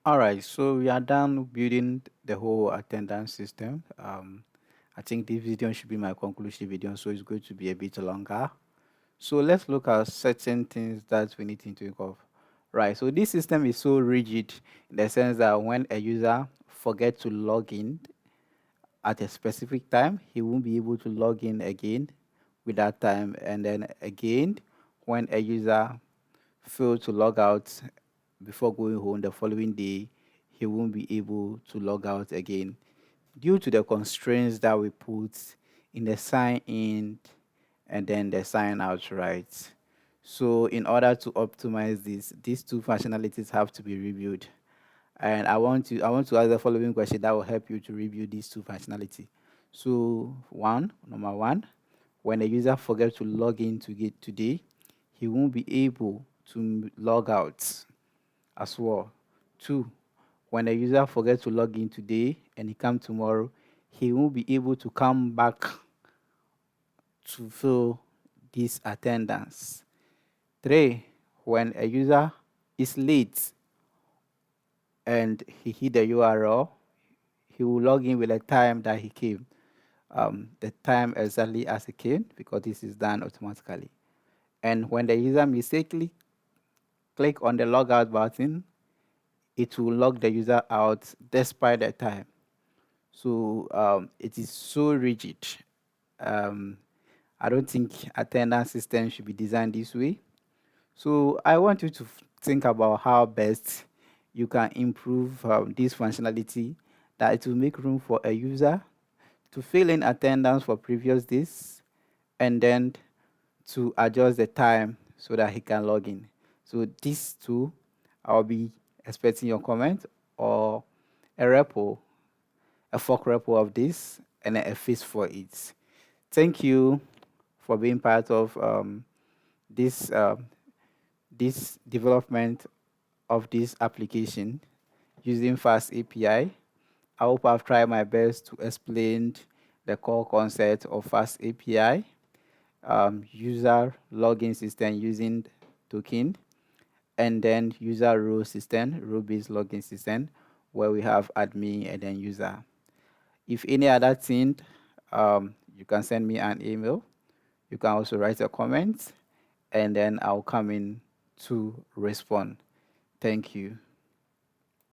All right, so we are done building the whole attendance system. I think this video should be my conclusive video, so it's going to be a bit longer. So let's look at certain things that we need to think of. Right, so this system is so rigid in the sense that when a user forgets to log in at a specific time, he won't be able to log in again with that time. And then again, when a user fails to log out before going home the following day, he won't be able to log out again due to the constraints that we put in the sign in and then the sign out, right? So in order to optimize this, these two functionalities have to be reviewed. And I want to ask the following question that will help you to review these two functionality. So number one, when a user forgets to log in to get today, he won't be able to log out as well. Two, when a user forgets to log in today and he come tomorrow, he won't be able to come back to fill this attendance. Three, when a user is late and he hit the URL, he will log in with the time that he came, the time exactly as he came, because this is done automatically. And when the user mistakenly click on the logout button, it will log the user out despite the time. So it is so rigid. Um, I don't think attendance system should be designed this way. So I want you to think about how best you can improve this functionality, that it will make room for a user to fill in attendance for previous days and then to adjust the time so that he can log in. So these two, I'll be expecting your comment or a repo, a fork repo of this and a fix for it. Thank you for being part of this this development of this application using Fast API. I hope I've tried my best to explain the core concept of Fast API, user login system using token, and then user role system, role-based login system, where we have admin and then user. If any other thing, you can send me an email. You can also write a comment, and then I'll come in to respond. Thank you.